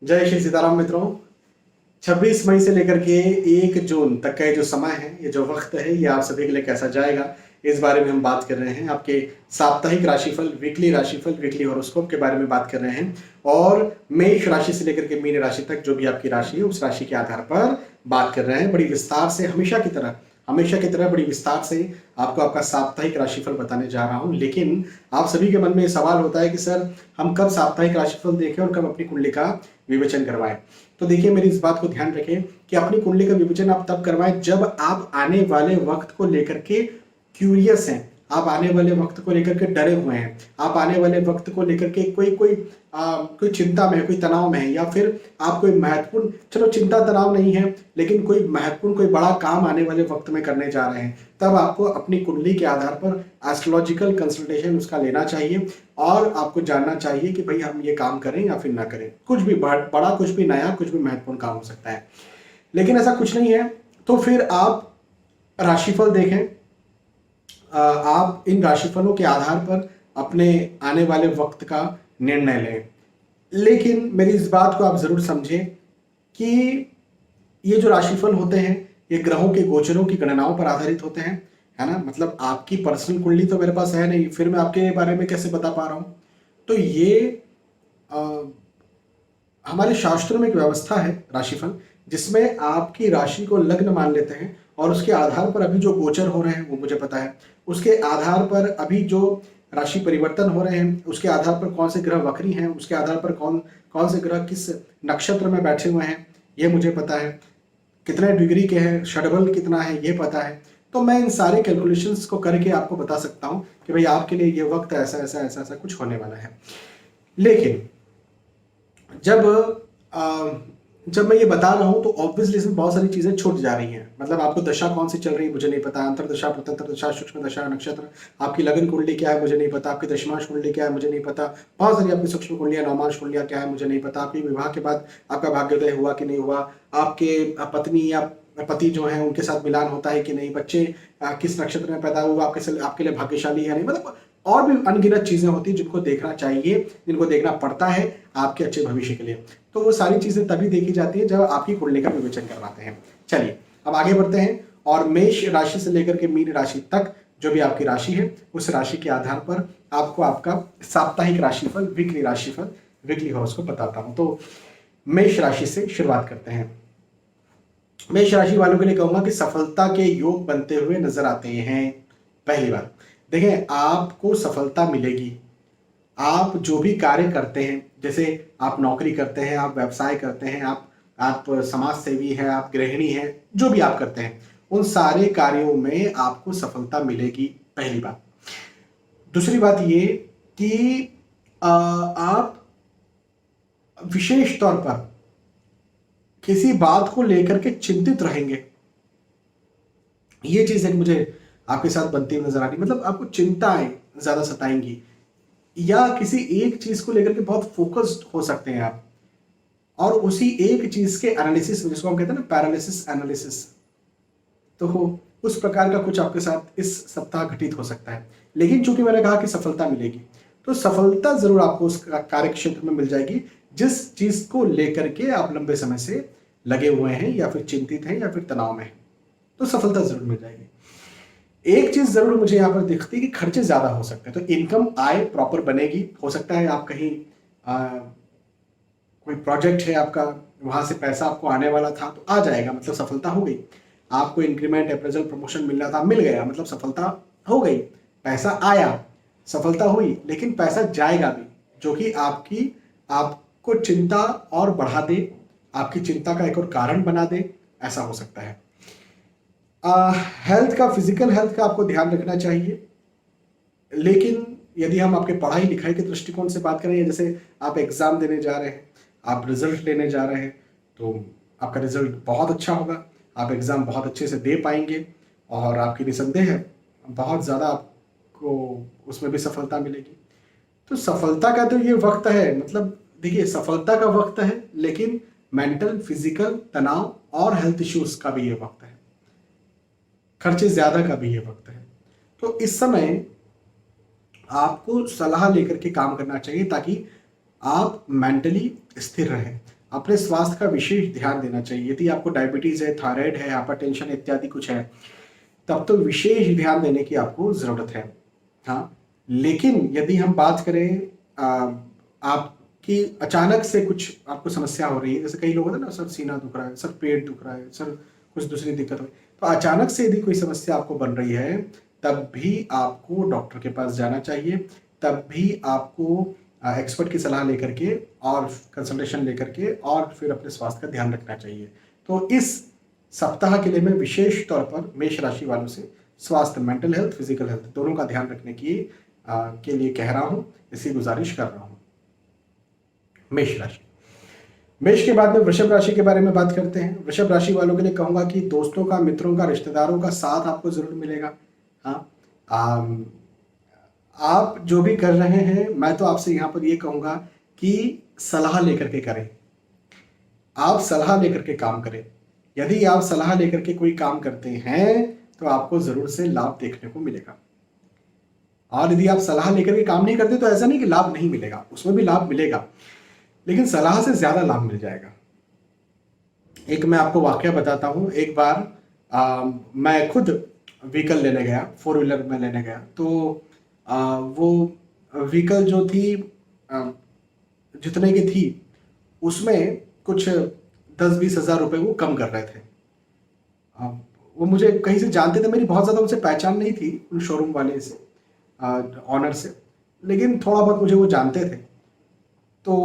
जय श्री सीताराम मित्रों। 26 मई से लेकर के 1 जून तक का ये जो समय है, ये जो वक्त है, ये आप सभी के लिए कैसा जाएगा, इस बारे में हम बात कर रहे हैं। आपके साप्ताहिक राशिफल, वीकली हॉरोस्कोप के बारे में बात कर रहे हैं और मेष राशि से लेकर के मीन राशि तक जो भी आपकी राशि है, उस राशि के आधार पर बात कर रहे हैं। बड़ी विस्तार से, हमेशा की तरह बड़ी विस्तार से आपको आपका साप्ताहिक राशिफल बताने जा रहा हूं। लेकिन आप सभी के मन में सवाल होता है कि सर, हम कब साप्ताहिक राशिफल देखें और कब अपनी कुंडली का विवेचन करवाएं। तो देखिए, मेरी इस बात को ध्यान रखें कि अपनी कुंडली का विवेचन आप तब करवाएं जब आप आने वाले वक्त को लेकर के क्यूरियस हैं, आप आने वाले वक्त को लेकर के डरे हुए हैं, आप आने वाले वक्त को लेकर के कोई चिंता में है, कोई तनाव में है, या फिर आप कोई महत्वपूर्ण, चलो चिंता तनाव नहीं है, लेकिन कोई महत्वपूर्ण, कोई बड़ा काम आने वाले वक्त में करने जा रहे हैं, तब आपको अपनी कुंडली के आधार पर एस्ट्रोलॉजिकल कंसल्टेशन उसका लेना चाहिए और आपको जानना चाहिए कि भाई हम ये काम करें या फिर ना करें। कुछ भी बड़ा, कुछ भी नया, कुछ भी महत्वपूर्ण काम हो सकता है। लेकिन ऐसा कुछ नहीं है तो फिर आप राशिफल देखें, आप इन राशिफलों के आधार पर अपने आने वाले वक्त का निर्णय लें। लेकिन मेरी इस बात को आप जरूर समझें कि ये जो राशिफल होते हैं, ये ग्रहों के गोचरों की गणनाओं पर आधारित होते हैं, है ना। मतलब आपकी पर्सनल कुंडली तो मेरे पास है नहीं, फिर मैं आपके बारे में कैसे बता पा रहा हूं। तो ये हमारे शास्त्रों में एक व्यवस्था है राशिफल, जिसमें आपकी राशि को लग्न मान लेते हैं और उसके आधार पर अभी जो गोचर हो रहे हैं वो मुझे पता है, उसके आधार पर अभी जो राशि परिवर्तन हो रहे हैं, उसके आधार पर कौन से ग्रह वक्री हैं, उसके आधार पर कौन से ग्रह किस नक्षत्र में बैठे हुए हैं, ये मुझे पता है। कितने डिग्री के हैं, षडबल कितना है, ये पता है। तो मैं इन सारे कैलकुलेशंस को करके आपको बता सकता हूं कि भाई आपके लिए ये वक्त ऐसा ऐसा ऐसा ऐसा कुछ होने वाला है। लेकिन जब मैं ये बता रहा हूं तो ऑब्वियसली इसमें बहुत सारी चीजें छूट जा रही हैं। मतलब आपको दशा कौन सी चल रही है मुझे नहीं पता, अंतरदशा, प्रत्यंतर दशा, सूक्ष्म दशा, नक्षत्र, आपकी लगन कुंडली क्या है मुझे नहीं पता, आपकी दशमांश कुंडली क्या है मुझे नहीं पता, बहुत सारी आपकी सूक्ष्म कुंडलियां, नवमांश कुंडलियां क्या है मुझे नहीं पता, आपकी विवाह के बाद आपका भाग्योदय हुआ कि नहीं हुआ, आपके पत्नी या पति जो है उनके साथ मिलान होता है कि नहीं, बच्चे किस नक्षत्र में पैदा हुआ आपके लिए भाग्यशाली है नहीं, मतलब और भी अनगिनत चीजें होती हैं जिनको देखना चाहिए, जिनको देखना पड़ता है आपके अच्छे भविष्य के लिए। तो वो सारी चीजें तभी देखी जाती है जब आपकी कुंडली का विवेचन करवाते हैं। चलिए अब आगे बढ़ते हैं और मेष राशि से लेकर के मीन राशि तक जो भी आपकी राशि है, उस राशि के आधार पर आपको आपका साप्ताहिक राशिफल, वीकली हॉरोस्कोप बताता हूं। तो मेष राशि से शुरुआत करते हैं। मेष राशि वालों के लिए कहूंगा कि सफलता के योग बनते हुए नजर आते हैं। पहली बात देखें, आपको सफलता मिलेगी। आप जो भी कार्य करते हैं, जैसे आप नौकरी करते हैं, आप व्यवसाय करते हैं, आप समाज सेवी हैं, आप गृहिणी हैं, जो भी आप करते हैं, उन सारे कार्यों में आपको सफलता मिलेगी, पहली बात। दूसरी बात ये कि आप विशेष तौर पर किसी बात को लेकर के चिंतित रहेंगे। ये चीज एक मुझे आपके साथ बनती हुई नजर आ रही, मतलब आपको चिंताएं ज्यादा सताएंगी या किसी एक चीज को लेकर के बहुत फोकस्ड हो सकते हैं आप, और उसी एक चीज के एनालिसिस, जिसको हम कहते हैं ना पैरालिसिस एनालिसिस, तो उस प्रकार का कुछ आपके साथ इस सप्ताह घटित हो सकता है। लेकिन चूंकि मैंने कहा कि सफलता मिलेगी, तो सफलता जरूर आपको उस कार्य क्षेत्र में मिल जाएगी जिस चीज को लेकर के आप लंबे समय से लगे हुए हैं या फिर चिंतित हैं या फिर तनाव में हैं, तो सफलता जरूर मिल जाएगी। एक चीज जरूर मुझे यहाँ पर दिखती है कि खर्चे ज्यादा हो सकते हैं, तो इनकम आय प्रॉपर बनेगी। हो सकता है आप कहीं कोई प्रोजेक्ट है आपका, वहां से पैसा आपको आने वाला था तो आ जाएगा, मतलब सफलता हो गई। आपको इंक्रीमेंट, अप्रेजल, प्रमोशन मिलना था, मिल गया, मतलब सफलता हो गई। पैसा आया, सफलता हुई, लेकिन पैसा जाएगा भी, जो कि आपको चिंता और बढ़ा दे, आपकी चिंता का एक और कारण बना दे, ऐसा हो सकता है। हेल्थ का, फिजिकल हेल्थ का आपको ध्यान रखना चाहिए। लेकिन यदि हम आपके पढ़ाई लिखाई के दृष्टिकोण से बात करें, जैसे आप एग्जाम देने जा रहे हैं, आप रिजल्ट लेने जा रहे हैं, तो आपका रिजल्ट बहुत अच्छा होगा, आप एग्जाम बहुत अच्छे से दे पाएंगे और आपकी निसंदेह है बहुत ज़्यादा आपको उसमें भी सफलता मिलेगी। तो सफलता का तो ये वक्त है, मतलब देखिए सफलता का वक्त है, लेकिन मेंटल, फिजिकल तनाव और हेल्थ इश्यूज का भी ये वक्त है, खर्चे ज्यादा का भी ये वक्त है। तो इस समय आपको सलाह लेकर के काम करना चाहिए ताकि आप मेंटली स्थिर रहें, अपने स्वास्थ्य का विशेष ध्यान देना चाहिए। यदि आपको डायबिटीज़ है, थायराइड है, हाइपरटेंशन इत्यादि कुछ है, तब तो विशेष ध्यान देने की आपको ज़रूरत है। हाँ, लेकिन यदि हम बात करें आपकी अचानक से कुछ आपको समस्या हो रही है, जैसे कई लोग होते हैं ना, सर सीना दुख रहा है, सर पेट दुख रहा है, सर कुछ दूसरी दिक्कत हो रही है, तो अचानक से यदि कोई समस्या आपको बन रही है, तब भी आपको डॉक्टर के पास जाना चाहिए, तब भी आपको एक्सपर्ट की सलाह लेकर के और कंसल्टेशन लेकर के और फिर अपने स्वास्थ्य का ध्यान रखना चाहिए। तो इस सप्ताह के लिए मैं विशेष तौर पर मेष राशि वालों से स्वास्थ्य, मेंटल हेल्थ, फिजिकल हेल्थ दोनों का ध्यान रखने के लिए कह रहा हूँ, इसकी गुजारिश कर रहा हूँ। मेष राशि। मेष के बाद में वृषभ राशि के बारे में बात करते हैं। वृषभ राशि वालों के लिए कहूंगा कि दोस्तों का, मित्रों का, रिश्तेदारों का साथ आपको जरूर मिलेगा। हाँ, आप जो भी कर रहे हैं, मैं तो आपसे यहाँ पर ये कहूंगा कि सलाह लेकर के करें। आप सलाह लेकर के काम करें। यदि आप सलाह लेकर के कोई काम करते हैं तो आपको जरूर से लाभ देखने को मिलेगा। और यदि आप सलाह लेकर के काम नहीं करते तो ऐसा नहीं कि लाभ नहीं मिलेगा, उसमें भी लाभ मिलेगा, लेकिन सलाह से ज्यादा लाभ मिल जाएगा। एक मैं आपको वाकया बताता हूँ। एक बार मैं खुद व्हीकल लेने गया, 4 व्हीलर में लेने गया, तो वो व्हीकल जो थी जितने की थी उसमें कुछ 10-20 हज़ार रुपये वो कम कर रहे थे। वो मुझे कहीं से जानते थे, मेरी बहुत ज़्यादा उनसे पहचान नहीं थी, उन शोरूम वाले से, ऑनर से, लेकिन थोड़ा बहुत मुझे वो जानते थे। तो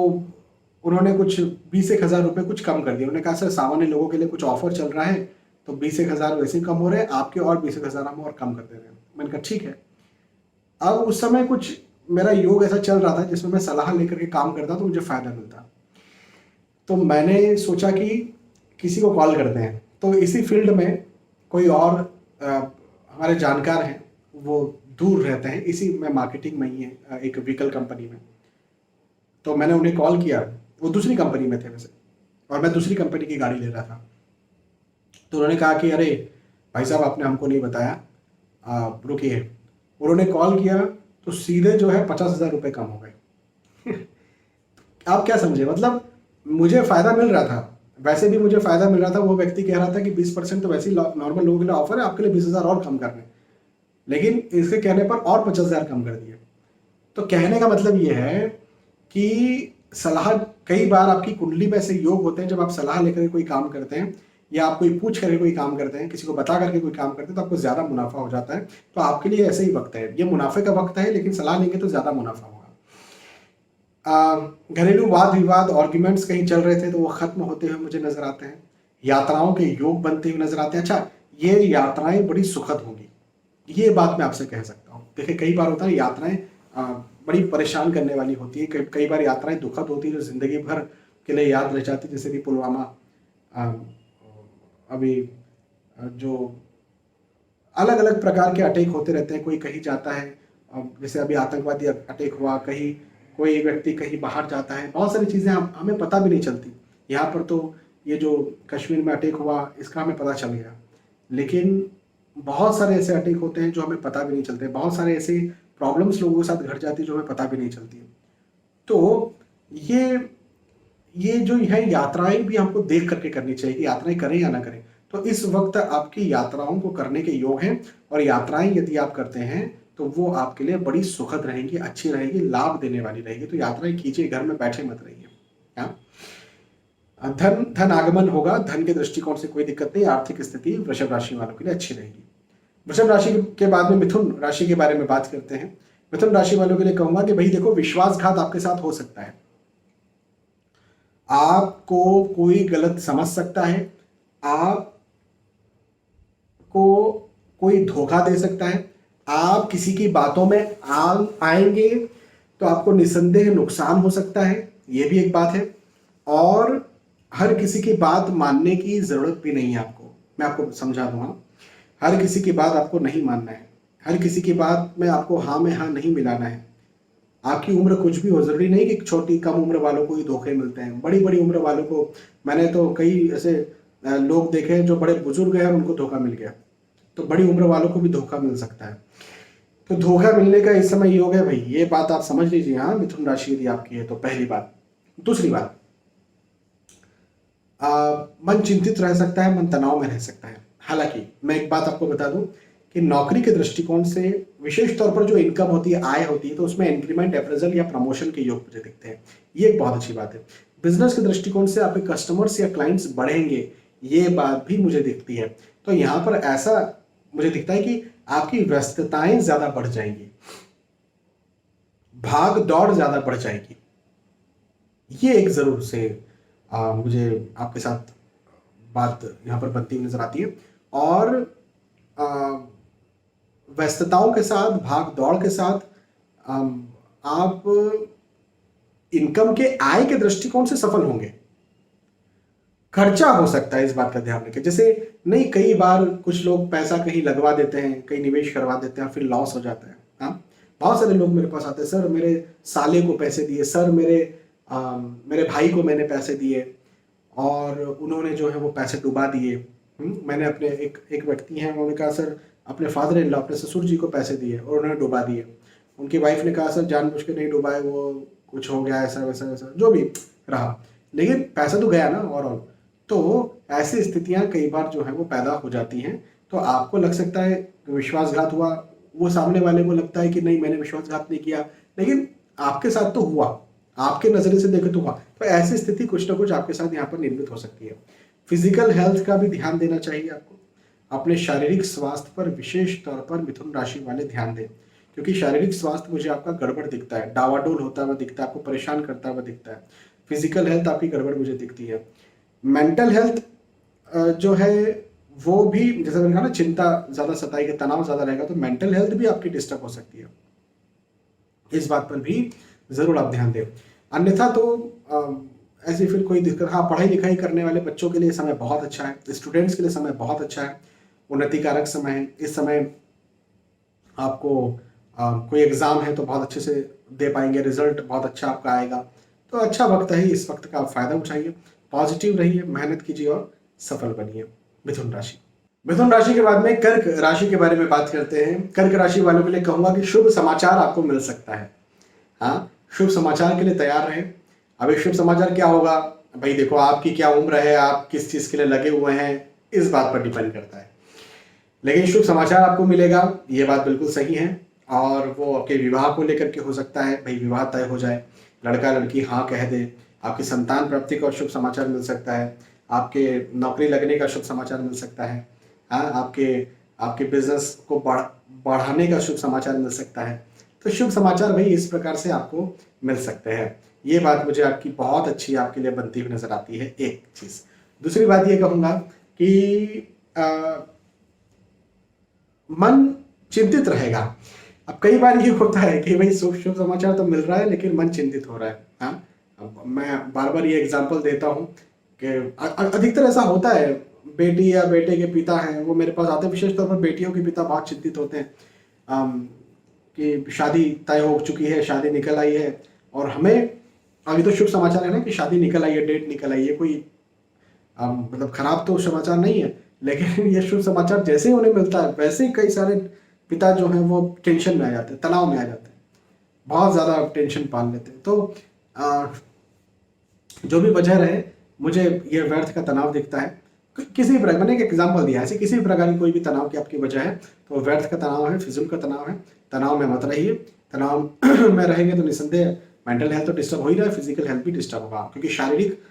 उन्होंने कुछ 20-1 हज़ार रुपये कुछ कम कर दिया। उन्होंने कहा सर सामान्य लोगों के लिए कुछ ऑफर चल रहा है, तो 20-1 हज़ार वैसे ही कम हो रहे हैं, आपके और 20-1 हज़ार हम और कम कर दे रहे हैं। मैंने कहा ठीक है। अब उस समय कुछ मेरा योग ऐसा चल रहा था जिसमें मैं सलाह लेकर के काम करता तो मुझे फ़ायदा मिलता। तो मैंने सोचा कि किसी को कॉल करते हैं। तो इसी फील्ड में कोई और हमारे जानकार हैं, वो दूर रहते हैं, इसी में मार्केटिंग में ही है, एक व्हीकल कंपनी में। तो मैंने उन्हें कॉल किया, वो दूसरी कंपनी में थे वैसे, और मैं दूसरी कंपनी की गाड़ी ले रहा था। तो उन्होंने कहा कि अरे भाई साहब आपने हमको नहीं बताया, रुकिए। उन्होंने कॉल किया तो सीधे जो है 50 हज़ार रुपये कम हो गए। आप क्या समझे, मतलब मुझे फ़ायदा मिल रहा था, वैसे भी मुझे फ़ायदा मिल रहा था। वो व्यक्ति कह रहा था कि 20% तो वैसे ही नॉर्मल लोगों के लिए ऑफर है, आपके लिए 20 हज़ार और कम करने, लेकिन इसके कहने पर और 50 हज़ार कम कर दिए। तो कहने का मतलब ये है कि सलाह, कई बार आपकी कुंडली में ऐसे योग होते हैं, जब आप सलाह लेकर कोई काम करते हैं या आप कोई पूछ करके कोई काम करते हैं, किसी को बता करके कोई काम करते हैं, तो आपको ज़्यादा मुनाफा हो जाता है। तो आपके लिए ऐसे ही वक्त है, ये मुनाफे का वक्त है, लेकिन सलाह लेंगे तो ज़्यादा मुनाफा होगा। घरेलू वाद विवाद, आर्ग्यूमेंट्स कहीं चल रहे थे तो वो खत्म होते हुए मुझे नजर आते हैं। यात्राओं के योग बनते हुए नजर आते हैं। अच्छा, ये यात्राएं बड़ी सुखद होंगी, ये बात मैं आपसे कह सकता हूँ। देखिए कई बार होता है यात्राएं बड़ी परेशान करने वाली होती है, कई बार यात्राएं दुखद होती है जो जिंदगी भर के लिए याद रह जाती है। जैसे कि पुलवामा, अभी जो अलग अलग प्रकार के अटैक होते रहते हैं, कोई कहीं जाता है, जैसे अभी आतंकवादी अटैक हुआ, कहीं कोई व्यक्ति कहीं बाहर जाता है, बहुत सारी चीज़ें हमें पता भी नहीं चलती। यहाँ पर तो ये जो कश्मीर में अटैक हुआ इसका हमें पता चल गया, लेकिन बहुत सारे ऐसे अटैक होते हैं जो हमें पता भी नहीं चलते। बहुत सारे ऐसे प्रॉब्लम्स लोगों के साथ घट जाती है जो हमें पता भी नहीं चलती। तो ये जो है यात्राएं भी हमको देख करके करनी चाहिए कि यात्राएं करें या ना करें। तो इस वक्त आपकी यात्राओं को करने के योग हैं, और यात्राएं यदि आप करते हैं तो वो आपके लिए बड़ी सुखद रहेंगी, अच्छी रहेगी, लाभ देने वाली रहेगी। तो यात्राएं कीजिए, घर में बैठे मत रहिए। धन आगमन होगा, धन के दृष्टिकोण से कोई दिक्कत नहीं। आर्थिक स्थिति वृषभ राशि वालों के लिए अच्छी रहेगी। वृषभ राशि के बाद में मिथुन राशि के बारे में बात करते हैं। मिथुन राशि वालों के लिए कहूंगा कि भाई देखो, विश्वासघात आपके साथ हो सकता है, आपको कोई गलत समझ सकता है, आपको कोई धोखा दे सकता है, आप किसी की बातों में आएंगे तो आपको निसंदेह नुकसान हो सकता है, ये भी एक बात है। और हर किसी की बात मानने की जरूरत भी नहीं है आपको, मैं आपको समझा दूंगा। हर किसी की बात आपको नहीं मानना है, हर किसी की बात में आपको हाँ में हाँ नहीं मिलाना है। आपकी उम्र कुछ भी हो, जरूरी नहीं कि छोटी कम उम्र वालों को ही धोखे मिलते हैं, बड़ी बड़ी उम्र वालों को, मैंने तो कई ऐसे लोग देखे हैं जो बड़े बुजुर्ग हैं और उनको धोखा मिल गया। तो बड़ी उम्र वालों को भी धोखा मिल सकता है। तो धोखा मिलने का इस समय योग है भाई, ये बात आप समझ लीजिए। हाँ, मिथुन राशि यदि आपकी है तो पहली बात। दूसरी बात, मन चिंतित रह सकता है, मन तनाव में रह सकता है। हालांकि मैं एक बात आपको बता दूं कि नौकरी के दृष्टिकोण से विशेष तौर पर जो इनकम होती है, आय होती है, तो उसमें इंक्रीमेंट, अप्रेजल या प्रमोशन के योग मुझे दिखते हैं। ये एक बहुत अच्छी बात है। बिजनेस के दृष्टिकोण से आपके कस्टमर्स या क्लाइंट्स बढ़ेंगे, ये बात भी मुझे दिखती है। तो यहाँ पर ऐसा मुझे दिखता है कि आपकी व्यस्तताएं ज्यादा बढ़ जाएंगी, भाग दौड़ ज्यादा बढ़ जाएगी। ये एक जरूर से मुझे आपके साथ बात यहाँ पर बनती हुई नजर आती है। और आ, व्यस्तताओं के साथ, भाग दौड़ के साथ आप इनकम के, आय के दृष्टिकोण से सफल होंगे। खर्चा हो सकता है, इस बात का ध्यान रखें। जैसे नहीं, कई बार कुछ लोग पैसा कहीं लगवा देते हैं, कहीं निवेश करवा देते हैं, फिर लॉस हो जाता है। हाँ, बहुत सारे लोग मेरे पास आते हैं, सर मेरे साले को पैसे दिए, सर मेरे भाई को मैंने पैसे दिए और उन्होंने जो है वो पैसे डुबा दिए। मैंने अपने एक व्यक्ति हैं, उन्होंने कहा सर अपने फादर इन लॉ, अपने ससुर जी को पैसे दिए और उन्होंने डुबा दिए। उनकी वाइफ ने कहा सर जानबूझ के नहीं डुबाए, वो कुछ हो गया ऐसा वैसा वैसा, जो भी रहा, लेकिन पैसा तो गया ना ओवरऑल। तो ऐसी स्थितियां कई बार जो है वो पैदा हो जाती हैं। तो आपको लग सकता है विश्वासघात हुआ, वो सामने वाले को लगता है कि नहीं मैंने विश्वासघात नहीं किया, लेकिन आपके साथ तो हुआ, आपके नजरिए से देखे तो हुआ। तो ऐसी स्थिति कुछ ना कुछ आपके साथ यहाँ पर निर्मित हो सकती है। फिजिकल हेल्थ का भी ध्यान देना चाहिए आपको। अपने शारीरिक स्वास्थ्य पर विशेष तौर पर मिथुन राशि वाले ध्यान दें, क्योंकि शारीरिक स्वास्थ्य मुझे आपका गड़बड़ दिखता है, डावाडोल होता हुआ दिखता है, आपको परेशान करता हुआ दिखता है। फिजिकल हेल्थ आपकी गड़बड़ मुझे दिखती है। मेंटल हेल्थ जो है वो भी, जैसे मैंने कहा ना, चिंता ज्यादा सताएगी, तनाव ज्यादा रहेगा, तो मेंटल हेल्थ भी आपकी डिस्टर्ब हो सकती है। इस बात पर भी जरूर आप ध्यान दें। अन्यथा तो ऐसी फिर कोई दिक्कत, हाँ, पढ़ाई लिखाई करने वाले बच्चों के लिए समय बहुत अच्छा है, स्टूडेंट्स के लिए समय बहुत अच्छा है, उन्नतिकारक समय है। इस समय आपको कोई एग्जाम है तो बहुत अच्छे से दे पाएंगे, रिजल्ट बहुत अच्छा आपका आएगा। तो अच्छा वक्त है, इस वक्त का आप फायदा उठाइए, पॉजिटिव रहिए, मेहनत कीजिए और सफल बनिए। मिथुन राशि। मिथुन राशि के बाद में कर्क राशि के बारे में बात करते हैं। कर्क राशि वालों के लिए कहूंगा कि शुभ समाचार आपको मिल सकता है। हाँ, शुभ समाचार के लिए तैयार रहे। अब एक शुभ समाचार क्या होगा भाई, देखो आपकी क्या उम्र है, आप किस चीज के लिए लगे हुए हैं, इस बात पर डिपेंड करता है। लेकिन शुभ समाचार आपको मिलेगा, ये बात बिल्कुल सही है। और वो आपके विवाह को लेकर के हो सकता है, भाई विवाह तय हो जाए, लड़का लड़की हाँ कह दे, आपकी संतान प्राप्ति का शुभ समाचार मिल सकता है, आपके नौकरी लगने का शुभ समाचार मिल सकता है, हाँ, आपके आपके बिजनेस को बढ़ाने का शुभ समाचार मिल सकता है। तो शुभ समाचार भाई इस प्रकार से आपको मिल सकते हैं। ये बात मुझे आपकी बहुत अच्छी आपके लिए बनती हुई नजर आती है, एक चीज। दूसरी बात ये कहूंगा कि मन चिंतित रहेगा। अब कई बार ये होता है कि भाई शुभ शुभ समाचार तो मिल रहा है लेकिन मन चिंतित हो रहा है। हाँ, अब मैं बार बार ये एग्जांपल देता हूँ कि अधिकतर ऐसा होता है, बेटी या बेटे के पिता हैं वो मेरे पास आते हैं, विशेष तौर पर बेटियों के पिता बहुत चिंतित होते हैं कि शादी तय हो चुकी है, शादी निकल आई है, और हमें अभी तो शुभ समाचार है ना कि शादी निकल आई है, डेट निकल आई है, कोई मतलब खराब तो समाचार नहीं है, लेकिन ये शुभ समाचार जैसे ही उन्हें मिलता है वैसे ही कई सारे पिता जो हैं वो टेंशन में आ जाते हैं, तनाव में आ जाते हैं, बहुत ज़्यादा टेंशन पाल लेते हैं। तो जो भी वजह रहे, मुझे ये व्यर्थ का तनाव दिखता है। किसी प्रकार, मैंने एक एग्जाम्पल दिया है, ऐसे किसी भी प्रकार की कोई भी तनाव की आपकी वजह है तो व्यर्थ का तनाव है, फिजूल का तनाव है। तनाव में मत रहिए, तनाव में रहेंगे तो निसंदेह मेंटल हेल्थ तो डिस्टर्ब हो ही रहा है, फिजिकल हेल्थ भी डिस्टर्ब होगा, क्योंकि शारीरिक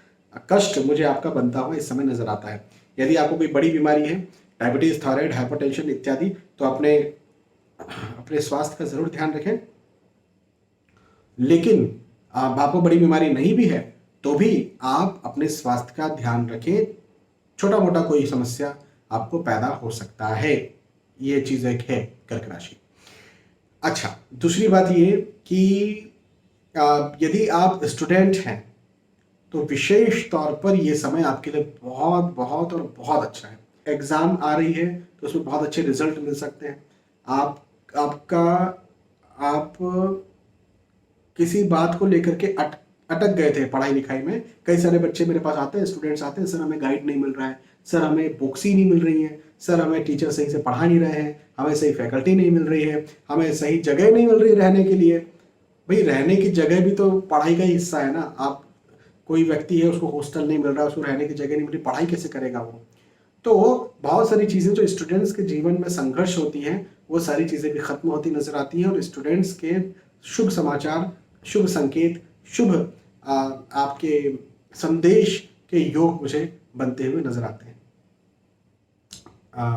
कष्ट मुझे आपका बनता हुआ इस समय नजर आता है। यदि आपको कोई बड़ी बीमारी है, डायबिटीज, थायराइड, हाइपरटेंशन इत्यादि, तो अपने अपने स्वास्थ्य का जरूर ध्यान रखें। लेकिन आपको बड़ी बीमारी नहीं भी है तो भी आप अपने स्वास्थ्य का ध्यान रखें, छोटा मोटा कोई समस्या आपको पैदा हो सकता है, ये चीज एक है कर्क राशि। अच्छा, दूसरी बात ये कि यदि आप स्टूडेंट हैं तो विशेष तौर पर यह समय आपके लिए बहुत बहुत और बहुत अच्छा है। एग्जाम आ रही है तो उसमें बहुत अच्छे रिजल्ट मिल सकते हैं। आप किसी बात को लेकर के अटक गए थे पढ़ाई लिखाई में। कई सारे बच्चे मेरे पास आते हैं, स्टूडेंट्स आते हैं, सर हमें गाइड नहीं मिल रहा है, सर हमें बुक्स ही नहीं मिल रही हैं, सर हमें टीचर सही से पढ़ा नहीं रहे हैं, हमें सही फैकल्टी नहीं मिल रही है, हमें सही जगह नहीं मिल रही रहने के लिए। भाई रहने की जगह भी तो पढ़ाई का ही हिस्सा है ना। आप कोई व्यक्ति है उसको हॉस्टल नहीं मिल रहा, उसको रहने की जगह नहीं मिल रही, पढ़ाई कैसे करेगा वो। तो बहुत सारी चीज़ें जो स्टूडेंट्स के जीवन में संघर्ष होती हैं वो सारी चीज़ें भी खत्म होती नजर आती हैं, और स्टूडेंट्स के शुभ समाचार, शुभ संकेत, शुभ आपके संदेश के योग मुझे बनते हुए नजर आते हैं।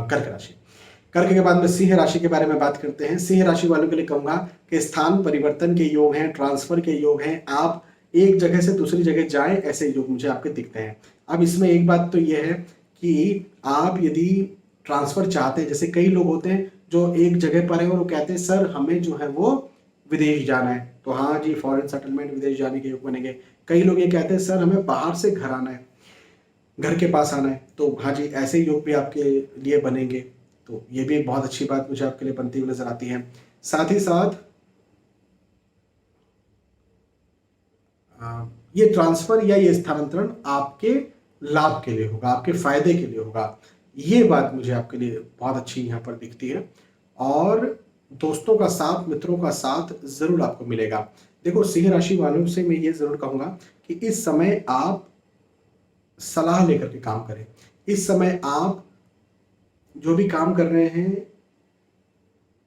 कर्क राशि, कर्क के बाद में सिंह राशि के बारे में बात करते हैं। सिंह राशि वालों के लिए कहूंगा कि स्थान परिवर्तन के योग हैं, ट्रांसफर के योग हैं, आप एक जगह से दूसरी जगह जाएं, ऐसे योग मुझे आपके दिखते हैं। अब इसमें एक बात तो यह है कि आप यदि ट्रांसफर चाहते हैं, जैसे कई लोग होते हैं जो एक जगह पर है और वो कहते हैं सर हमें जो है वो विदेश जाना है, तो हाँ जी फॉरेन सेटलमेंट विदेश जाने के योग बनेंगे। कई लोग ये कहते हैं सर हमें बाहर से घर आना है, घर के पास आना है, तो हाँ जी ऐसे योग भी आपके लिए बनेंगे। तो ये भी एक बहुत अच्छी बात मुझे आपके लिए बनती हुई नजर आती है। साथ ही साथ ये ट्रांसफर या ये स्थानांतरण आपके लाभ के लिए होगा, आपके फायदे के लिए होगा, ये बात मुझे आपके लिए बहुत अच्छी यहाँ पर दिखती है। और दोस्तों का साथ, मित्रों का साथ जरूर आपको मिलेगा। देखो सिंह राशि वालों से मैं ये जरूर कहूंगा कि इस समय आप सलाह लेकर के काम करें। इस समय आप जो भी काम कर रहे हैं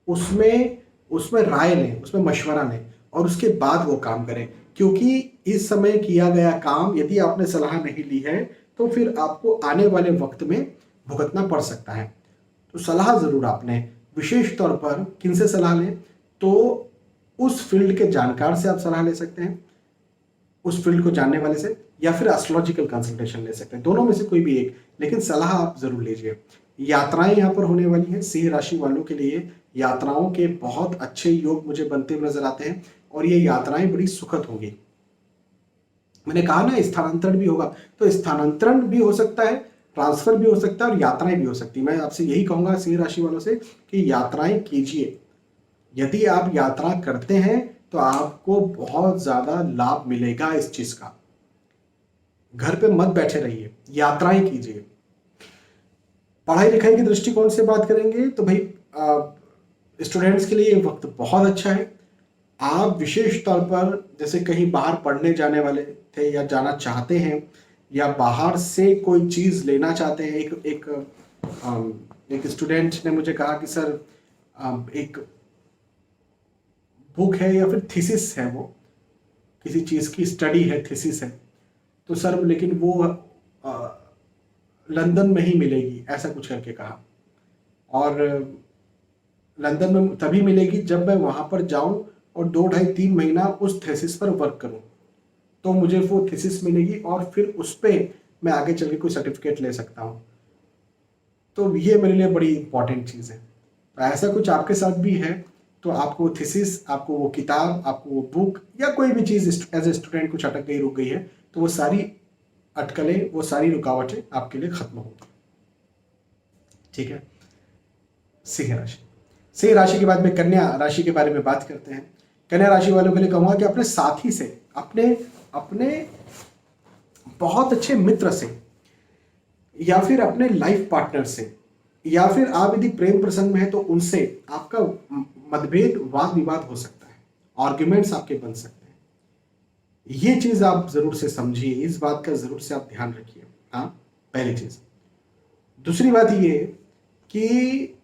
उसमें उसमें राय लें, उसमें मशवरा लें और उसके बाद वो काम करें, क्योंकि इस समय किया गया काम यदि आपने सलाह नहीं ली है तो फिर आपको आने वाले वक्त में भुगतना पड़ सकता है। तो सलाह जरूर आपने, विशेष तौर पर किनसे सलाह लें, तो उस फील्ड के जानकार से आप सलाह ले सकते हैं, उस फील्ड को जानने वाले से, या फिर एस्ट्रोलॉजिकल कंसल्टेशन ले सकते हैं, दोनों में से कोई भी एक, लेकिन सलाह आप जरूर लीजिए। यात्राएं यहाँ पर होने वाली हैं। सिंह राशि वालों के लिए यात्राओं के बहुत अच्छे योग मुझे बनते हुए नजर आते हैं और ये यात्राएं बड़ी सुखद होंगी। मैंने कहा ना स्थानांतरण भी होगा, तो स्थानांतरण भी हो सकता है, ट्रांसफर भी हो सकता है और यात्राएं भी हो सकती है। मैं आपसे यही कहूंगा सिंह राशि वालों से कि यात्राएं कीजिए। यदि आप यात्रा करते हैं तो आपको बहुत ज्यादा लाभ मिलेगा इस चीज का। घर पे मत बैठे रहिए, यात्राएं कीजिए। पढ़ाई लिखाई के दृष्टिकोण से बात करेंगे तो भाई स्टूडेंट्स के लिए ये वक्त बहुत अच्छा है। आप विशेष तौर पर जैसे कहीं बाहर पढ़ने जाने वाले थे या जाना चाहते हैं या बाहर से कोई चीज़ लेना चाहते हैं, एक स्टूडेंट ने मुझे कहा कि सर एक बुक है या फिर थीसिस है, वो किसी चीज़ की स्टडी है, थीसिस है, तो सर लेकिन वो लंदन में ही मिलेगी, ऐसा कुछ करके कहा। और लंदन में तभी मिलेगी जब मैं वहाँ पर जाऊँ और 2 ढाई 3 महीना उस थीसिस पर वर्क करूँ, तो मुझे वो थीसिस मिलेगी और फिर उस पर मैं आगे चल के कोई सर्टिफिकेट ले सकता हूँ। तो ये मेरे लिए बड़ी इंपॉर्टेंट चीज़ है। तो ऐसा कुछ आपके साथ भी है तो आपको थीसिस, आपको वो किताब, आपको वो बुक या कोई भी चीज़ एज ए स्टूडेंट कुछ अटक गई, रुक गई है, तो वो सारी अटकलें, वो सारी रुकावटें आपके लिए खत्म होंगी। ठीक है। सिंह राशि, सिंह राशि के बाद में कन्या राशि के बारे में बात करते हैं। कन्या राशि वालों के लिए कहूंगा कि अपने साथी से, अपने अपने बहुत अच्छे मित्र से या फिर अपने लाइफ पार्टनर से या फिर आप यदि प्रेम प्रसंग में है तो उनसे आपका मतभेद, वाद विवाद हो सकता है, आर्ग्यूमेंट्स आपके बन सकते हैं। ये चीज आप जरूर से समझिए, इस बात का जरूर से आप ध्यान रखिए। हाँ, पहली चीज। दूसरी बात ये कि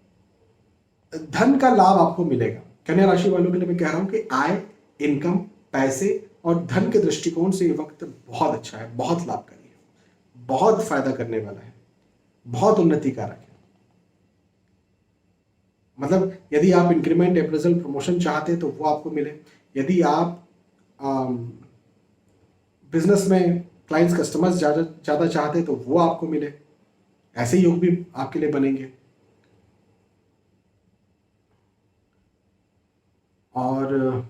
धन का लाभ आपको मिलेगा। कन्या राशि वालों के लिए मैं कह रहा हूं कि आय, इनकम, पैसे और धन के दृष्टिकोण से ये वक्त बहुत अच्छा है, बहुत लाभकारी है, बहुत फायदा करने वाला है, बहुत उन्नति कारक है। मतलब यदि आप इंक्रीमेंट, अप्रेजल, प्रमोशन चाहते हैं तो वो आपको मिले। यदि आप बिजनेस में क्लाइंट्स, कस्टमर्स ज़्यादा चाहते हैं तो वो आपको मिले। ऐसे योग भी आपके लिए बनेंगे। और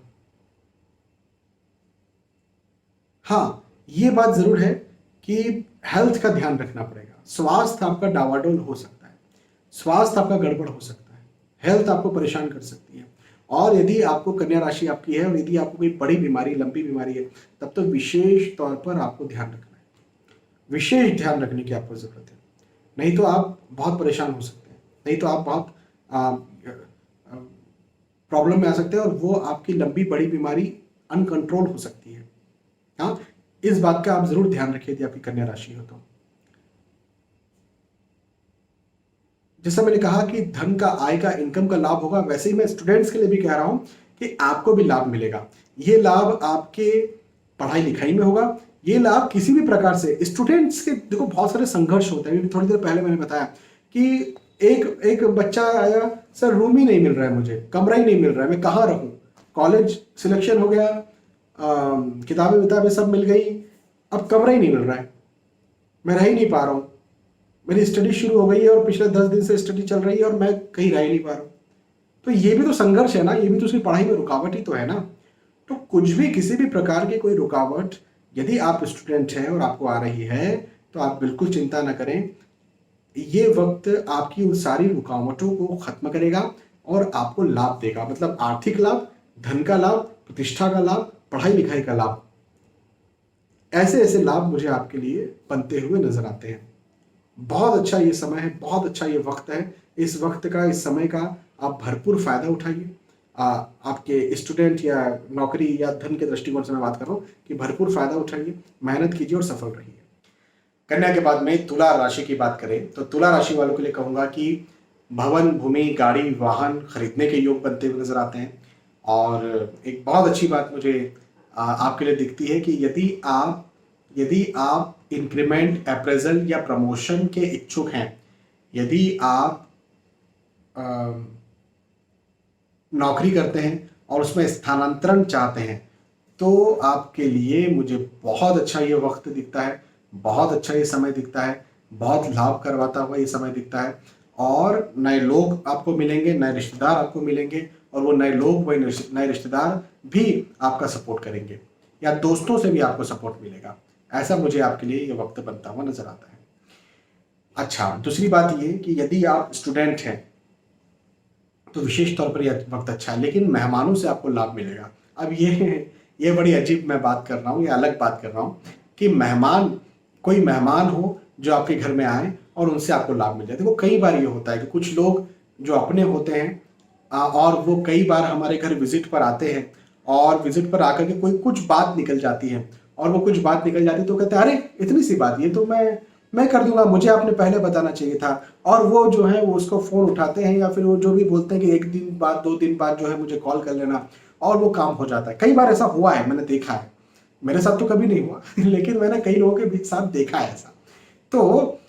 हाँ, ये बात जरूर है कि हेल्थ का ध्यान रखना पड़ेगा। स्वास्थ्य आपका डावाडोल हो सकता है, स्वास्थ्य आपका गड़बड़ हो सकता है, हेल्थ आपको परेशान कर सकती है। और यदि आपको कन्या राशि आपकी है और यदि आपको कोई बड़ी बीमारी, लंबी बीमारी है, तब तो विशेष तौर पर आपको ध्यान रखना है, विशेष ध्यान रखने की आपको जरूरत है। नहीं तो आप बहुत परेशान हो सकते हैं, नहीं तो आप बहुत प्रॉब्लम में आ सकते हैं और वो आपकी लंबी बड़ी बीमारी अनकंट्रोल हो सकती है। हाँ, इस बात का आप जरूर ध्यान रखिए यदि आपकी कन्या राशि हो तो। जैसा मैंने कहा कि धन का, आय का, इनकम का लाभ होगा, वैसे ही मैं स्टूडेंट्स के लिए भी कह रहा हूं कि आपको भी लाभ मिलेगा। ये लाभ आपके पढ़ाई लिखाई में होगा, ये लाभ किसी भी प्रकार से स्टूडेंट्स के, देखो बहुत सारे संघर्ष होते हैं। थोड़ी देर पहले मैंने बताया कि एक एक बच्चा आया, सर रूम ही नहीं मिल रहा है, मुझे कमरा ही नहीं मिल रहा है, मैं कहाँ रहूं। कॉलेज सिलेक्शन हो गया, किताबें विताबें सब मिल गई, अब कमरा ही नहीं मिल रहा है, मैं रह ही नहीं पा रहा हूँ। मेरी स्टडी शुरू हो गई है और पिछले 10 दिन से स्टडी चल रही है और मैं कहीं रह ही नहीं पा रहा हूँ। तो ये भी तो संघर्ष है ना, ये भी तो उसकी पढ़ाई में रुकावट ही तो है ना। तो कुछ भी, किसी भी प्रकार की कोई रुकावट यदि आप स्टूडेंट हैं और आपको आ रही है तो आप बिल्कुल चिंता न करें। ये वक्त आपकी उन सारी रुकावटों को खत्म करेगा और आपको लाभ देगा, मतलब आर्थिक लाभ, धन का लाभ, प्रतिष्ठा का लाभ, पढ़ाई लिखाई का लाभ। ऐसे ऐसे लाभ मुझे आपके लिए बनते हुए नजर आते हैं। बहुत अच्छा ये समय है, बहुत अच्छा ये वक्त है। इस वक्त का, इस समय का आप भरपूर फायदा उठाइए। आपके स्टूडेंट या नौकरी या धन के दृष्टिकोण से मैं बात कर रहा हूँ कि भरपूर फायदा उठाइए, मेहनत कीजिए और सफल रहिए। कन्या के बाद में तुला राशि की बात करें तो तुला राशि वालों के लिए कहूंगा कि भवन, भूमि, गाड़ी, वाहन खरीदने के योग बनते हुए नजर आते हैं। और एक बहुत अच्छी बात मुझे आपके लिए दिखती है कि यदि आप इंक्रीमेंट, अप्रेजल या प्रमोशन के इच्छुक हैं, यदि आप नौकरी करते हैं और उसमें स्थानांतरण चाहते हैं, तो आपके लिए मुझे बहुत अच्छा ये वक्त दिखता है, बहुत अच्छा ये समय दिखता है, बहुत लाभ करवाता हुआ ये समय दिखता है। और नए लोग आपको मिलेंगे, नए रिश्तेदार आपको मिलेंगे और वो नए लोग, वही नए रिश्तेदार भी आपका सपोर्ट करेंगे या दोस्तों से भी आपको सपोर्ट मिलेगा। ऐसा मुझे आपके लिए ये वक्त बनता हुआ नजर आता है। अच्छा, दूसरी बात ये कि यदि आप स्टूडेंट हैं तो विशेष तौर पर यह वक्त अच्छा है, लेकिन मेहमानों से आपको लाभ मिलेगा। अब ये बड़ी अजीब मैं बात कर रहा हूँ, ये अलग बात कर रहा हूँ कि कोई मेहमान हो जो आपके घर में आए और उनसे आपको लाभ मिल जाए। देखो कई बार ये होता है कि कुछ लोग जो अपने होते हैं और वो कई बार हमारे घर विजिट पर आते हैं और विजिट पर आकर के कोई कुछ बात निकल जाती है और वो कुछ बात निकल जाती है तो कहते हैं अरे इतनी सी बात, ये तो मैं कर दूंगा, मुझे आपने पहले बताना चाहिए था। और वो जो है वो उसको फोन उठाते हैं या फिर वो जो भी बोलते हैं कि 1 दिन बाद 2 दिन बाद जो है मुझे कॉल कर लेना, और वो काम हो जाता है। कई बार ऐसा हुआ है, मैंने देखा है। मेरे साथ तो कभी नहीं हुआ लेकिन मैंने कई लोगों के साथ देखा है ऐसा। तो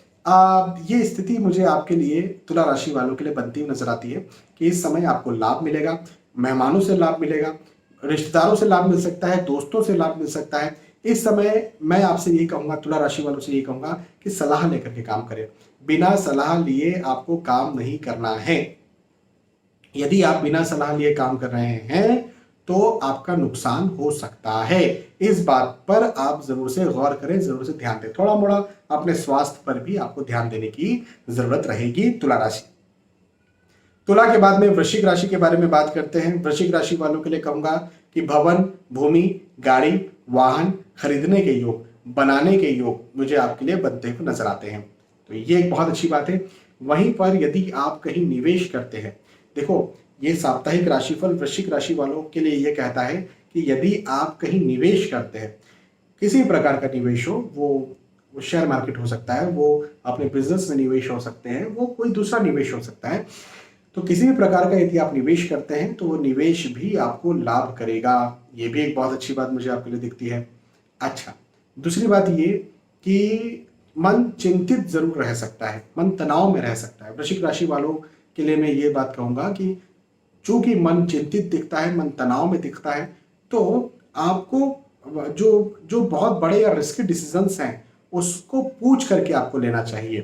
ये स्थिति मुझे आपके लिए, तुला राशि वालों के लिए बनती हुई नजर आती है कि इस समय आपको लाभ मिलेगा, मेहमानों से लाभ मिलेगा, रिश्तेदारों से लाभ मिल सकता है, दोस्तों से लाभ मिल सकता है। इस समय मैं आपसे यही कहूंगा, तुला राशि वालों से यही कहूंगा कि सलाह लेकर के काम करें। बिना सलाह लिए आपको काम नहीं करना है। यदि आप बिना सलाह लिए काम कर रहे हैं तो आपका नुकसान हो सकता है। इस बात पर आप जरूर से गौर करें, जरूर से ध्यान दें। थोड़ा मोड़ा अपने स्वास्थ्य पर भी आपको ध्यान देने की जरूरत रहेगी। तुला राशि, तुला के बाद में वृश्चिक राशि के बारे में बात करते हैं। वृश्चिक राशि वालों के लिए कहूंगा कि भवन, भूमि, गाड़ी, वाहन खरीदने के योग, बनाने के योग मुझे आपके लिए बनते हुए नजर आते हैं। तो ये एक बहुत अच्छी बात है। वहीं पर यदि आप कहीं निवेश करते हैं, देखो ये साप्ताहिक राशिफल वृश्चिक राशि वालों के लिए ये कहता है कि यदि आप कहीं निवेश करते हैं, किसी प्रकार का निवेश हो, वो शेयर मार्केट हो सकता है, वो अपने बिजनेस में निवेश हो सकते हैं, वो कोई दूसरा निवेश हो सकता है। तो किसी भी प्रकार का यदि आप निवेश करते हैं तो वो निवेश भी आपको लाभ करेगा। ये भी एक बहुत अच्छी बात मुझे आपके लिए दिखती है। अच्छा, दूसरी बात ये कि मन चिंतित जरूर रह सकता है, मन तनाव में रह सकता है। वृश्चिक राशि वालों के लिए मैं ये बात कहूंगा कि चूंकि मन चिंतित दिखता है, मन तनाव में दिखता है, तो आपको जो बहुत बड़े या रिस्की डिसीजंस हैं उसको पूछ करके आपको लेना चाहिए,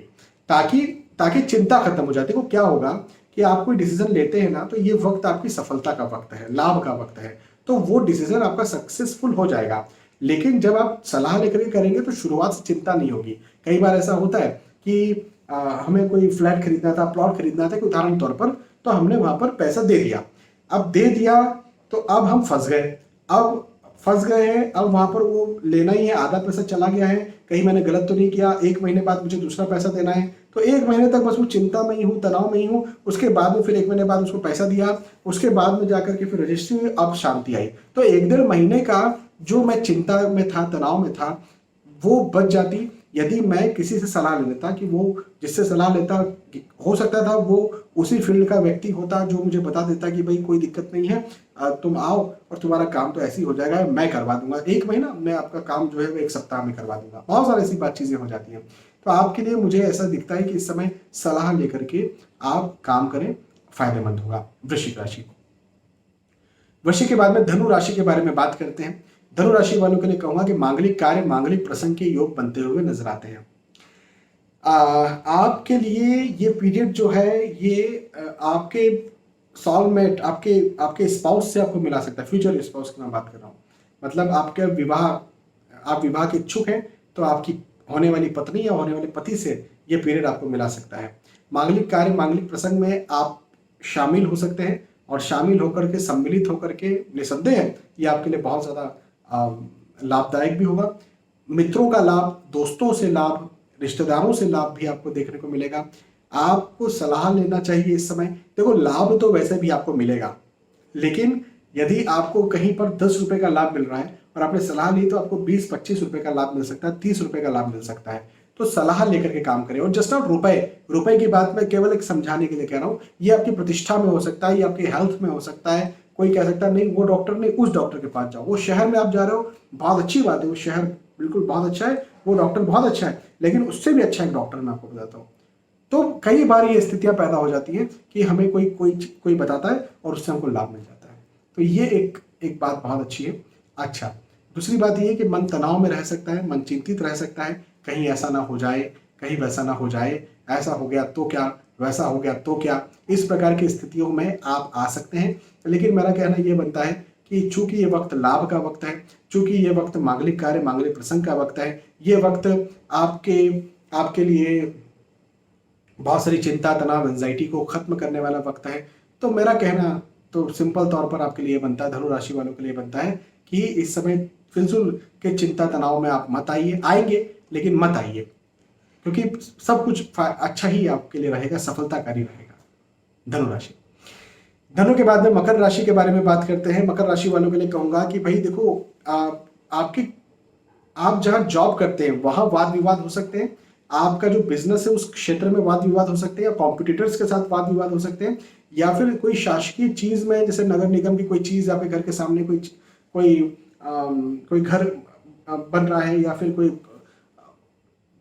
ताकि चिंता खत्म हो जाती है। क्या होगा कि आप कोई डिसीजन लेते हैं ना, तो ये वक्त आपकी सफलता का वक्त है, लाभ का वक्त है, तो वो डिसीजन आपका सक्सेसफुल हो जाएगा। लेकिन जब आप सलाह लेकर के करेंगे तो शुरुआत से चिंता नहीं होगी। कई बार ऐसा होता है कि हमें कोई फ्लैट खरीदना था, प्लॉट खरीदना था, उदाहरण तौर पर, तो हमने वहां पर पैसा दे दिया। अब दे दिया तो अब हम फंस गए हैं। अब वहां पर वो लेना ही है, आधा पैसा चला गया है, कहीं मैंने गलत तो नहीं किया, 1 महीने बाद मुझे दूसरा पैसा देना है, तो 1 महीने तक बस वो चिंता में ही हूँ, तनाव में ही हूँ। उसके बाद में फिर 1 महीने बाद उसको पैसा दिया, उसके बाद में जाकर के फिर रजिस्ट्री हुई, अब शांति आई। तो 1 डेढ़ महीने का जो मैं चिंता में था, तनाव में था, वो बच जाती यदि मैं किसी से सलाह ले लेता, कि वो जिससे सलाह लेता हो सकता था वो उसी फील्ड का व्यक्ति होता जो मुझे बता देता कि भाई कोई दिक्कत नहीं है, तुम आओ और तुम्हारा काम तो ऐसे ही हो जाएगा, मैं करवा दूंगा, 1 महीना मैं आपका काम जो है वो 1 सप्ताह में करवा दूंगा। बहुत सारी ऐसी बात चीजें हो जाती हैं। तो आपके लिए मुझे ऐसा दिखता है कि इस समय सलाह लेकर के आप काम करें, फायदेमंद होगा वृश्चिक राशि। वृश्चिक के बाद में धनु राशि के बारे में बात करते हैं। धनु राशि वालों के लिए कहूंगा कि मांगलिक कार्य, मांगलिक प्रसंग के योग बनते हुए नजर आते हैं। आपके लिए ये पीरियड जो है ये आपके सॉलमेट, आपके आपके स्पाउस से आपको मिला सकता है। फ्यूचर स्पाउस की मैं बात कर रहा हूँ, मतलब आपके विवाह, आप विवाह के इच्छुक हैं तो आपकी होने वाली पत्नी या होने वाले पति से ये पीरियड आपको मिला सकता है। मांगलिक कार्य, मांगलिक प्रसंग में आप शामिल हो सकते हैं और शामिल होकर के, सम्मिलित होकर के, निसंदेह ये आपके लिए बहुत ज़्यादा लाभदायक भी होगा। मित्रों का लाभ, दोस्तों से लाभ, रिश्तेदारों से लाभ भी आपको देखने को मिलेगा। आपको सलाह लेना चाहिए इस समय। देखो, लाभ तो वैसे भी आपको मिलेगा, लेकिन यदि आपको कहीं पर 10 रुपए का लाभ मिल रहा है और आपने सलाह ली तो आपको 20-25 रुपए का लाभ मिल सकता है, 30 रुपए का लाभ मिल सकता है। तो सलाह लेकर के काम करें। और जस्ट नॉट रुपए की बात मैं केवल एक समझाने के लिए कह रहा हूँ। ये आपकी प्रतिष्ठा में हो सकता है, ये आपके हेल्थ में हो सकता है। कोई कह सकता है नहीं वो डॉक्टर नहीं, उस डॉक्टर के पास जाओ। वो शहर में आप जा रहे हो, बहुत अच्छी बात है, वो शहर बिल्कुल बहुत अच्छा है, वो डॉक्टर बहुत अच्छा है, लेकिन उससे भी अच्छा एक डॉक्टर मैं आपको बताता हूँ। तो कई बार ये स्थितियां पैदा हो जाती हैं कि हमें कोई बताता है और उससे हमको लाभ मिल जाता है। तो ये एक बात बहुत अच्छी है। अच्छा, दूसरी बात ये है कि मन तनाव में रह सकता है, मन चिंतित रह सकता है, कहीं ऐसा ना हो जाए, कहीं वैसा ना हो जाए, ऐसा हो गया तो क्या, वैसा हो गया तो क्या, इस प्रकार की स्थितियों में आप आ सकते हैं। लेकिन मेरा कहना ये बनता है कि चूंकि ये वक्त लाभ का वक्त है, चूंकि ये वक्त मांगलिक कार्य, मांगलिक प्रसंग का वक्त है, ये वक्त आपके लिए बहुत सारी चिंता, तनाव, एंजाइटी को खत्म करने वाला वक्त है। तो मेरा कहना तो सिंपल तौर पर आपके लिए बनता है, धनु राशि वालों के लिए बनता है कि इस समय फिजूल के चिंता तनाव में आप मत आइए, आएंगे लेकिन मत आइए, क्योंकि सब कुछ अच्छा ही आपके लिए रहेगा, सफलताकारी रहेगा। धनु राशि। धनु के बाद में मकर राशि के बारे में बात करते हैं। मकर राशि वालों के लिए कहूंगा कि भाई देखो, आप जहां जॉब करते हैं वहां वाद विवाद हो सकते हैं। आपका जो बिजनेस है उस क्षेत्र में वाद विवाद हो सकते हैं, या कॉम्पिटिटर्स के साथ वाद विवाद हो सकते हैं, या फिर कोई शासकीय चीज में, जैसे नगर निगम की कोई चीज, आपके घर के सामने कोई घर बन रहा है, या फिर कोई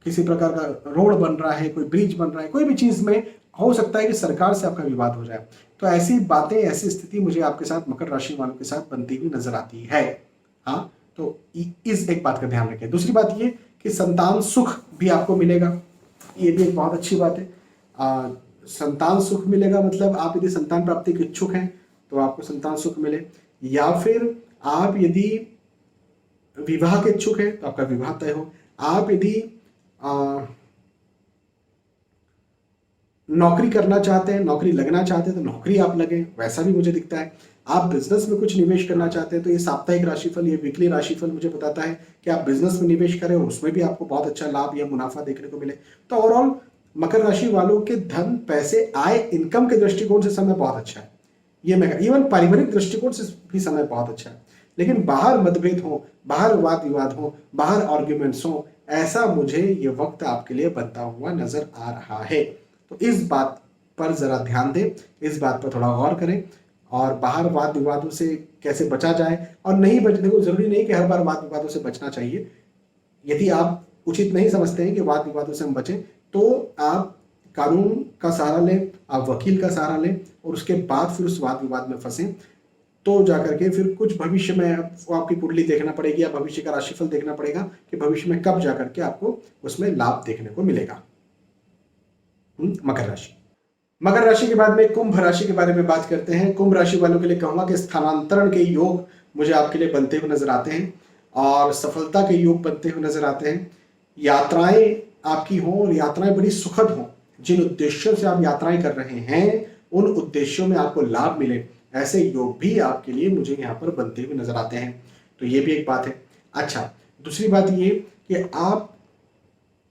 किसी प्रकार का रोड बन रहा है, कोई ब्रिज बन रहा है, कोई भी चीज में हो सकता है कि सरकार से आपका विवाद हो जाए। तो ऐसी बातें, ऐसी स्थिति मुझे आपके साथ, मकर राशि वालों के साथ बनती हुई नजर आती है। हाँ, तो इस एक बात का ध्यान रखें। दूसरी बात ये कि संतान सुख भी आपको मिलेगा, ये भी एक बहुत अच्छी बात है। संतान सुख मिलेगा, मतलब आप यदि संतान प्राप्ति के इच्छुक हैं तो आपको संतान सुख मिले, या फिर आप यदि विवाह के इच्छुक हैं तो आपका विवाह तय हो। आप यदि नौकरी करना चाहते हैं, नौकरी लगना चाहते हैं तो नौकरी आप लगे, वैसा भी मुझे दिखता है। आप बिजनेस में कुछ निवेश करना चाहते हैं तो ये साप्ताहिक राशिफल, ये वीकली राशिफल मुझे बताता है कि आप बिजनेस में निवेश करें और उसमें भी आपको बहुत अच्छा लाभ या मुनाफा देखने को मिले। तो ओवरऑल मकर राशि वालों के धन, पैसे, आय, इनकम के दृष्टिकोण से समय बहुत अच्छा है। ये मैं इवन पारिवारिक दृष्टिकोण से भी समय बहुत अच्छा है। लेकिन बाहर मतभेद हो, बाहर वाद विवाद हो, बाहर आर्ग्यूमेंट्स हो, ऐसा मुझे ये वक्त आपके लिए बनता हुआ नजर आ रहा है। तो इस बात पर जरा ध्यान दें, इस बात पर थोड़ा गौर करें, और बाहर वाद विवादों से कैसे बचा जाए और नहीं बचने को। जरूरी नहीं कि हर बार वाद विवादों से बचना चाहिए। यदि आप उचित नहीं समझते हैं कि वाद विवादों से हम बचें, तो आप कानून का सहारा लें, आप वकील का सहारा लें, और उसके बाद फिर उस वाद विवाद में फंसें। तो जाकर के फिर कुछ भविष्य में आपकी कुंडली देखना पड़ेगी, या भविष्य का राशिफल देखना पड़ेगा कि भविष्य में कब जाकर के आपको उसमें लाभ देखने को मिलेगा। मकर राशि। मकर राशि के बाद में कुंभ राशि के बारे में बात करते हैं। कुंभ राशि वालों के लिए कहूंगा कि स्थानांतरण के योग मुझे आपके लिए बनते हुए नजर आते हैं, और सफलता के योग बनते हुए नजर आते हैं। यात्राएं आपकी हों, और यात्राएं बड़ी सुखद हों। जिन उद्देश्यों से आप यात्राएं कर रहे हैं उन उद्देश्यों में आपको लाभ मिले, ऐसे योग भी आपके लिए मुझे यहाँ पर बनते हुए नजर आते हैं। तो ये भी एक बात है। अच्छा, दूसरी बात ये कि आप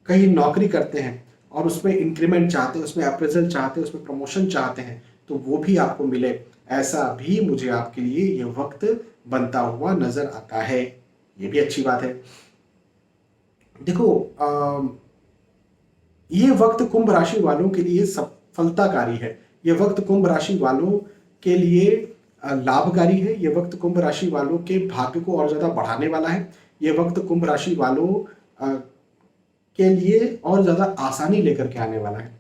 कहीं नौकरी करते हैं और उसमें इंक्रीमेंट चाहते हैं, उसमें अप्रेजल चाहते हैं, उसमें प्रमोशन चाहते हैं, तो वो भी आपको मिले, ऐसा भी मुझे आपके लिए ये वक्त बनता हुआ नजर आता है। ये भी अच्छी बात है। देखो ये वक्त कुंभ राशि वालों के लिए सफलताकारी है, ये वक्त कुंभ राशि वालों के लिए लाभकारी है, ये वक्त कुंभ राशि वालों के भाग्य को और ज्यादा बढ़ाने वाला है, ये वक्त कुंभ राशि वालों के लिए और ज्यादा आसानी लेकर के आने वाला है।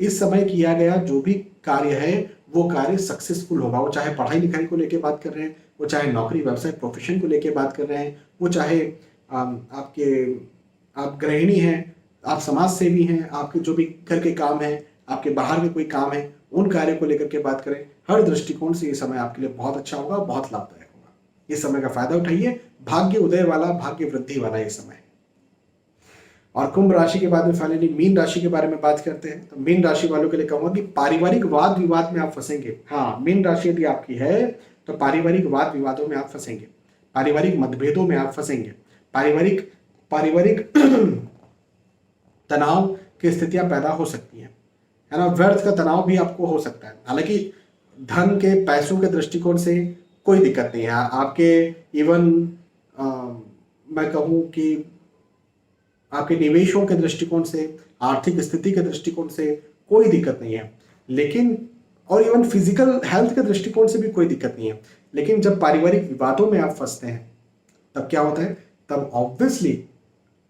इस समय किया गया जो भी कार्य है वो कार्य सक्सेसफुल होगा, वो चाहे पढ़ाई लिखाई को लेकर बात कर रहे हैं, वो चाहे नौकरी व्यवसाय प्रोफेशन को लेकर बात कर रहे हैं, वो चाहे आपके आप गृहिणी हैं, आप समाज सेवी हैं, आपके जो भी घर के काम हैं, आपके बाहर के कोई काम है, उन कार्यों को लेकर के बात करें, हर दृष्टिकोण से ये समय आपके लिए बहुत अच्छा होगा, बहुत लाभदायक होगा। इस समय का फायदा उठाइए, भाग्य उदय वाला, भाग्य वृद्धि वाला ये समय है। और कुंभ राशि के बाद में फाइनली मीन राशि के बारे में बात करते हैं। तो मीन राशि वालों के लिए कहूंगा कि पारिवारिक वाद विवाद में आप फंसेंगे। हाँ, मीन राशि यदि आपकी है तो पारिवारिक वाद विवादों में आप फंसेंगे, पारिवारिक मतभेदों में आप फंसेंगे, पारिवारिक तनाव की स्थितियां पैदा हो सकती हैं, है ना। व्यर्थ का तनाव भी आपको हो सकता है। हालांकि धन के पैसों के दृष्टिकोण से कोई दिक्कत नहीं है आपके, इवन मैं कहूँ कि आपके निवेशों के दृष्टिकोण से, आर्थिक स्थिति के दृष्टिकोण से कोई दिक्कत नहीं है। लेकिन और इवन फिजिकल हेल्थ के दृष्टिकोण से भी कोई दिक्कत नहीं है। लेकिन जब पारिवारिक विवादों में आप फंसते हैं तब क्या होता है, तब ऑब्वियसली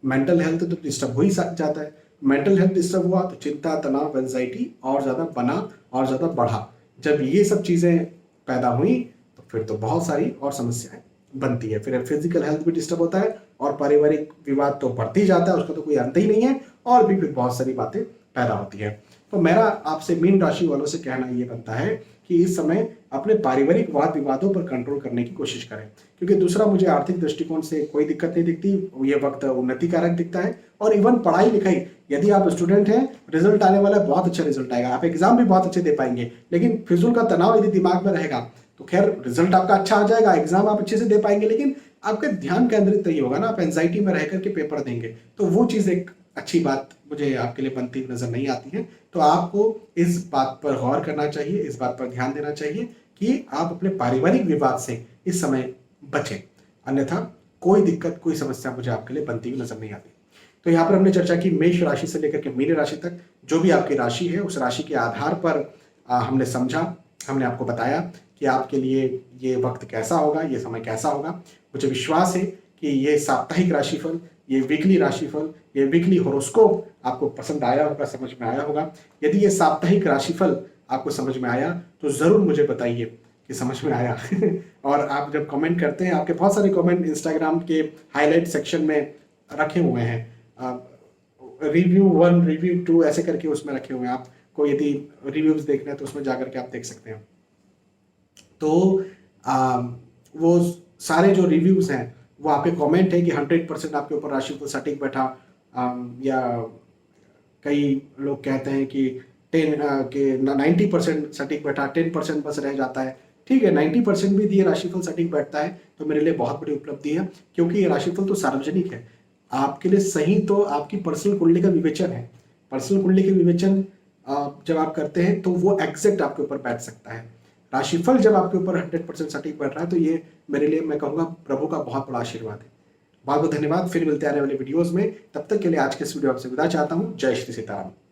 मेंटल हेल्थ तो डिस्टर्ब हो ही जाता है। मेंटल हेल्थ डिस्टर्ब हुआ तो चिंता, तनाव, एंजाइटी और ज़्यादा बना और ज़्यादा बढ़ा। जब ये सब चीज़ें पैदा हुई तो फिर तो बहुत सारी और समस्याएं बनती है। फिर फिजिकल हेल्थ भी डिस्टर्ब होता है और पारिवारिक विवाद तो बढ़ती जाता है, उसका तो कोई अंत ही नहीं है, और भी फिर बहुत सारी बातें पैदा होती है। तो मेरा आपसे मीन राशि वालों से कहना ये बनता है कि इस समय अपने पारिवारिक वाद विवादों पर कंट्रोल करने की कोशिश करें, क्योंकि दूसरा मुझे आर्थिक दृष्टिकोण से कोई दिक्कत नहीं दिखती, ये वक्त उन्नति कारक दिखता है। और इवन पढ़ाई लिखाई, यदि आप स्टूडेंट हैं, रिजल्ट आने वाला है, बहुत अच्छा रिजल्ट आएगा, आप एग्जाम भी बहुत अच्छे दे पाएंगे। लेकिन फिजूल का तनाव यदि दिमाग में रहेगा तो खैर रिजल्ट आपका अच्छा आ जाएगा, एग्जाम आप अच्छे से दे पाएंगे, लेकिन आपका ध्यान केंद्रित नहीं होगा ना, आप एंजाइटी में रह करके पेपर देंगे, तो वो चीज़ एक अच्छी बात मुझे आपके लिए बनती नजर नहीं आती है। तो आपको इस बात पर गौर करना चाहिए, इस बात पर ध्यान देना चाहिए कि आप अपने पारिवारिक विवाद से इस समय बचें, अन्यथा कोई दिक्कत, कोई समस्या मुझे आपके लिए बनती हुई नजर नहीं आती। तो यहाँ पर हमने चर्चा की मेष राशि से लेकर के मीन राशि तक, जो भी आपकी राशि है उस राशि के आधार पर हमने समझा, हमने आपको बताया कि आपके लिए ये वक्त कैसा होगा, ये समय कैसा होगा। मुझे विश्वास है कि ये साप्ताहिक राशिफल, ये वीकली राशिफल, ये वीकली होरोस्कोप आपको पसंद आया होगा, समझ में आया होगा। यदि ये साप्ताहिक राशिफल आपको समझ में आया तो ज़रूर मुझे बताइए कि समझ में आया और आप जब कमेंट करते हैं, आपके बहुत सारे कमेंट इंस्टाग्राम के हाईलाइट सेक्शन में रखे हुए हैं, रिव्यू 1, रिव्यू 2 ऐसे करके उसमें रखे हुए हैं। आपको यदि रिव्यूज़ देखना है तो उसमें जाकर के आप देख सकते हैं। तो वो सारे जो रिव्यूज़ हैं वो आपके कमेंट है कि 100% आपके ऊपर राशिफल सटीक बैठा, या कई लोग कहते हैं कि 90% सटीक बैठा, 10% बस रह जाता है। ठीक है, 90% भी दिए राशिफल सटीक बैठता है तो मेरे लिए बहुत बड़ी उपलब्धि है, क्योंकि ये राशिफल तो सार्वजनिक है। आपके लिए सही तो आपकी पर्सनल कुंडली का विवेचन है। पर्सनल कुंडली के विवेचन जब आप करते हैं तो वो एग्जैक्ट आपके ऊपर बैठ सकता है। राशिफल जब आपके ऊपर 100% सटीक बैठ रहा है तो ये मेरे लिए, मैं कहूँगा, प्रभु का बहुत बड़ा आशीर्वाद है। बहुत बहुत धन्यवाद। फिर मिलते हैं आने वाले वीडियोस में। तब तक के लिए आज के इस वीडियो आपसे विदा चाहता हूँ। जय श्री सीताराम।